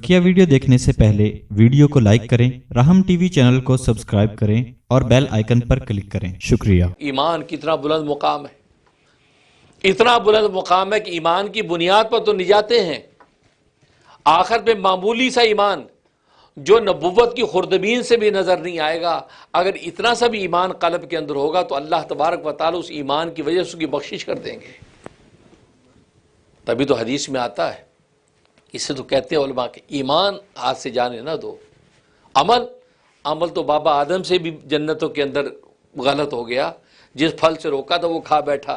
बकिया video देखने से पहले वीडियो को लाइक करें, राहम टीवी चैनल को सब्सक्राइब करें और बेल आइकन पर क्लिक करें। शुक्रिया। ईमान कितना बुलंद मुकाम है, इतना बुलंद मुकाम है कि ईमान की बुनियाद पर तो निजाते हैं, आखिर पे मामूली सा ईमान जो नबुव्वत की खुर्दबीन से भी नजर नहीं आएगा, अगर इतना सा भी ईमान कल्ब के अंदर होगा तो अल्लाह तबारक व तआला उस ईमान की वजह से उसकी बख्शिश कर देंगे। तभी तो हदीस में आता है, इससे तो कहते हैं उलमा के ईमान हाथ से जाने ना दो। अमल तो बाबा आदम से भी जन्नतों के अंदर गलत हो गया, जिस फल से रोका था वो खा बैठा,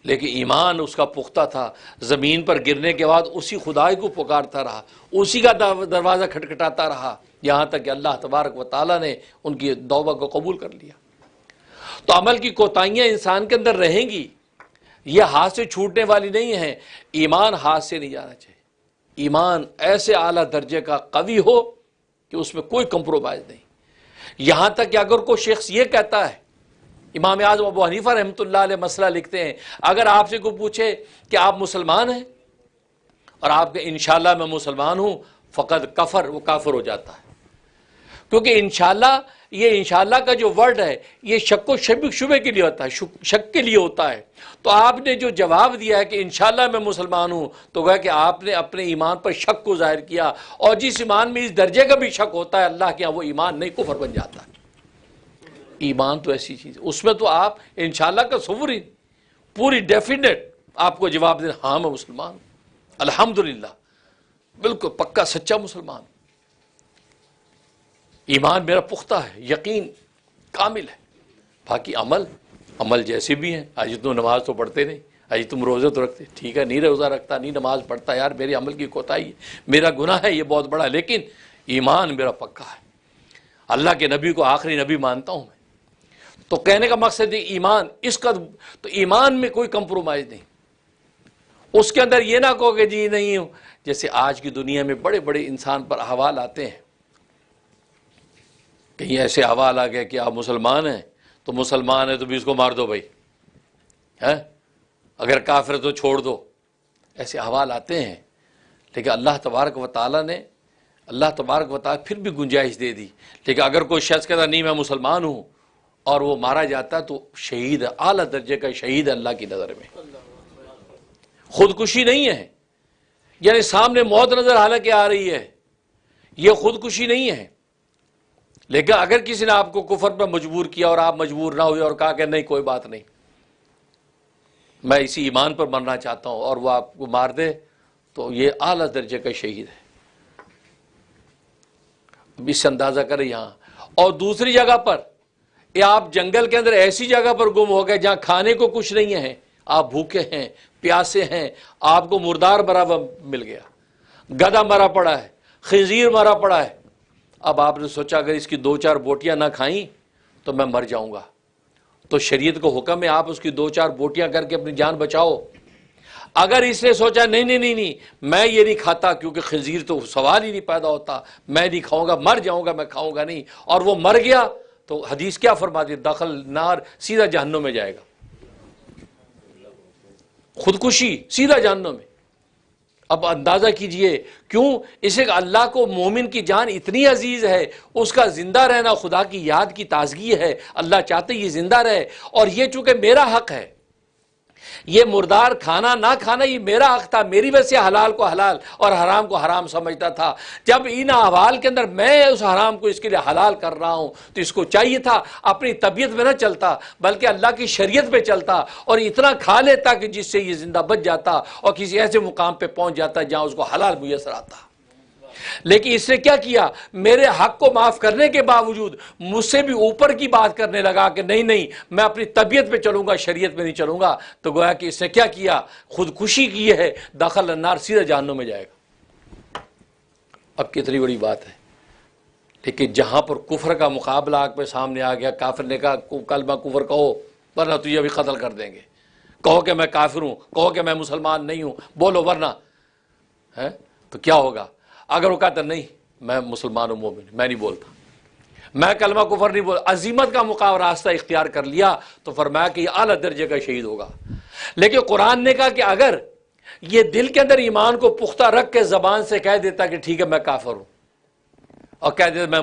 लेकिन ईमान उसका पुख्ता था। ज़मीन पर गिरने के बाद उसी खुदाई को पुकारता रहा, उसी का दरवाज़ा खटखटाता रहा, यहाँ तक कि अल्लाह तबारक व तआला ने उनकी तौबा को कबूल कर लिया। तो अमल की कोताहियाँ इंसान के अंदर रहेंगी, ये हाथ से छूटने वाली नहीं है। ईमान हाथ से नहीं जाना चाहिए। ईमान ऐसे आला दर्जे का कवी हो कि उसमें कोई कंप्रोमाइज़ नहीं। यहाँ तक कि अगर कोई शख्स ये कहता है, इमाम आज़म अबू हनीफा रहमतुल्लाह अलैह मसला लिखते हैं, अगर आपसे कोई पूछे कि आप मुसलमान हैं और आप कहें इंशाअल्लाह मैं मुसलमान हूँ, फ़कद कफ़र, वो काफिर हो जाता है। क्योंकि इंशाअल्लाह, ये इंशाअल्लाह का जो वर्ड है ये शक व शुबे के लिए होता है, शक के लिए होता है। तो आपने जो जवाब दिया है कि इंशाअल्लाह मैं मुसलमान हूँ, तो कहा कि आपने अपने ईमान पर शक को ज़ाहिर किया, और जिस ईमान में इस दर्जे का भी शक होता है अल्लाह के यहाँ, वो ईमान नहीं कुफर बन जाता है। ईमान तो ऐसी चीज़, उसमें तो आप इंशाअल्लाह का सवूर ही पूरी डेफिनेट आपको जवाब देना, हाँ मैं मुसलमान हूँ, अल्हम्दुलिल्लाह, बिल्कुल पक्का सच्चा मुसलमान। ईमान मेरा पुख्ता है, यकीन कामिल है। बाकी अमल जैसे भी हैं, आज तुम नमाज तो पढ़ते नहीं, आज तुम रोज़े तो रखते, ठीक है, नहीं रोज़ा रखता, नहीं नमाज पढ़ता, यार मेरे अमल की कोताही है, मेरा गुनाह है ये बहुत बड़ा, लेकिन ईमान मेरा पक्का है। अल्लाह के नबी को आखिरी नबी मानता हूँ मैं। तो कहने का मकसद है ईमान, इसका तो ईमान में कोई कंप्रोमाइज़ नहीं। उसके अंदर ये ना कहो कि जी नहीं हो, जैसे आज की दुनिया में बड़े बड़े इंसान पर अहवाल आते हैं, कहीं ऐसे अहवाल आ गए कि आप मुसलमान हैं तो मुसलमान है तो भी इसको मार दो भाई, है, अगर काफिर तो छोड़ दो, ऐसे अहवाल आते हैं। लेकिन अल्लाह तबारक व तआला ने, अल्लाह तबारक व तआला फिर भी गुंजाइश दे दी। लेकिन अगर कोई शख्स कहता नहीं मैं मुसलमान हूँ और वो मारा जाता है तो शहीद है, आला दर्जे का शहीद है अल्लाह की नज़र में। खुदकुशी नहीं है, यानी सामने मौत नजर हालांकि आ रही है, ये खुदकुशी नहीं है। लेकिन अगर किसी ने आपको कुफर पर मजबूर किया और आप मजबूर ना हुए और कहा कि नहीं कोई बात नहीं, मैं इसी ईमान पर मरना चाहता हूं, और वो आपको मार दे, तो ये आला दर्जे का शहीद है। अब इससे अंदाजा करें यहाँ। और दूसरी जगह पर, या आप जंगल के अंदर ऐसी जगह पर गुम हो गए जहां खाने को कुछ नहीं है, आप भूखे हैं, प्यासे हैं, आपको मुर्दार मरा मिल गया, गधा मरा पड़ा है, खंजीर मरा पड़ा है। अब आपने सोचा अगर इसकी 2-4 बोटियां ना खाई तो मैं मर जाऊंगा, तो शरीयत को हुक्म है आप उसकी 2-4 बोटियां करके अपनी जान बचाओ। अगर इसने सोचा नहीं नहीं नहीं नहीं मैं ये नहीं खाता, क्योंकि खंजीर तो सवाल ही नहीं पैदा होता, मैं नहीं खाऊंगा, मर जाऊंगा, मैं खाऊंगा नहीं, और वो मर गया, तो हदीस क्या फरमाती है, दखल नार, सीधा जहन्नुम में जाएगा। खुदकुशी, सीधा जहन्नुम में। अब अंदाजा कीजिए क्यों, इसे अल्लाह को मोमिन की जान इतनी अजीज है, उसका जिंदा रहना खुदा की याद की ताजगी है, अल्लाह चाहते ये जिंदा रहे, और ये चूंकि मेरा हक है, ये मुर्दार खाना ना खाना ये मेरा हक था, मेरी वजह से हलाल को हलाल और हराम को हराम समझता था। जब इन अहवाल के अंदर मैं उस हराम को इसके लिए हलाल कर रहा हूं, तो इसको चाहिए था अपनी तबीयत में न चलता बल्कि अल्लाह की शरीयत पे चलता, और इतना खा लेता कि जिससे ये जिंदा बच जाता और किसी ऐसे मुकाम पे पहुंच जाता जहां उसको हलाल मुयसर आता। लेकिन इसने क्या किया, मेरे हक को माफ करने के बावजूद मुझसे भी ऊपर की बात करने लगा कि नहीं नहीं मैं अपनी तबीयत पे चलूंगा, शरीयत पे नहीं चलूंगा। तो गोया कि इसने क्या किया, खुदकुशी की है, दखल अन्नार, सीधा जहन्नुम में जाएगा। अब कितनी बड़ी बात है। लेकिन जहां पर कुफर का मुकाबला आग पे सामने आ गया, काफिर ने कहा कलमा कुफर कहो वरना तुझे अभी कत्ल कर देंगे, कहो कि मैं काफिर हूं, कहो कि मैं मुसलमान नहीं हूं, बोलो वरना, है तो क्या होगा। अगर वो कहता नहीं मैं मुसलमान हूं, मोमिन, मैं नहीं बोलता, मैं कलमा कुफर नहीं बोल, अजीमत का मुकाम रास्ता इख्तियार कर लिया, तो फरमाया कि आला दर्जे का शहीद होगा। लेकिन कुरान ने कहा कि अगर یہ دل کے اندر ایمان کو پختہ رکھ کے زبان سے کہہ دیتا کہ ٹھیک ہے میں کافر ہوں، اور کہہ دیتا میں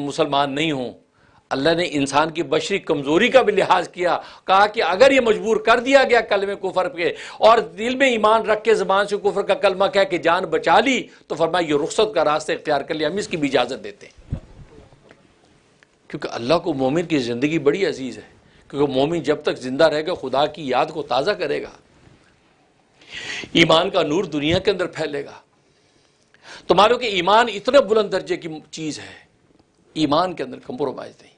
مسلمان نہیں ہوں۔ اللہ نے انسان کی بشری کمزوری کا بھی لحاظ کیا، کہا کہ اگر یہ مجبور کر دیا گیا کلمہ کفر پہ اور دل میں ایمان رکھ کے زبان سے کفر کا کلمہ کہہ کے جان بچا لی، تو فرمایا یہ رخصت کا راستہ اختیار کر لیا، ہم اس کی بھی اجازت دیتے ہیں۔ کیونکہ اللہ کو مومن کی زندگی بڑی عزیز ہے، کیونکہ مومن جب تک زندہ رہے گا خدا کی یاد کو تازہ کرے گا، ایمان کا نور دنیا کے اندر پھیلے گا۔ تو مانو کہ ایمان اتنے بلند درجے کی چیز ہے، ایمان کے اندر کمپرومائز نہیں۔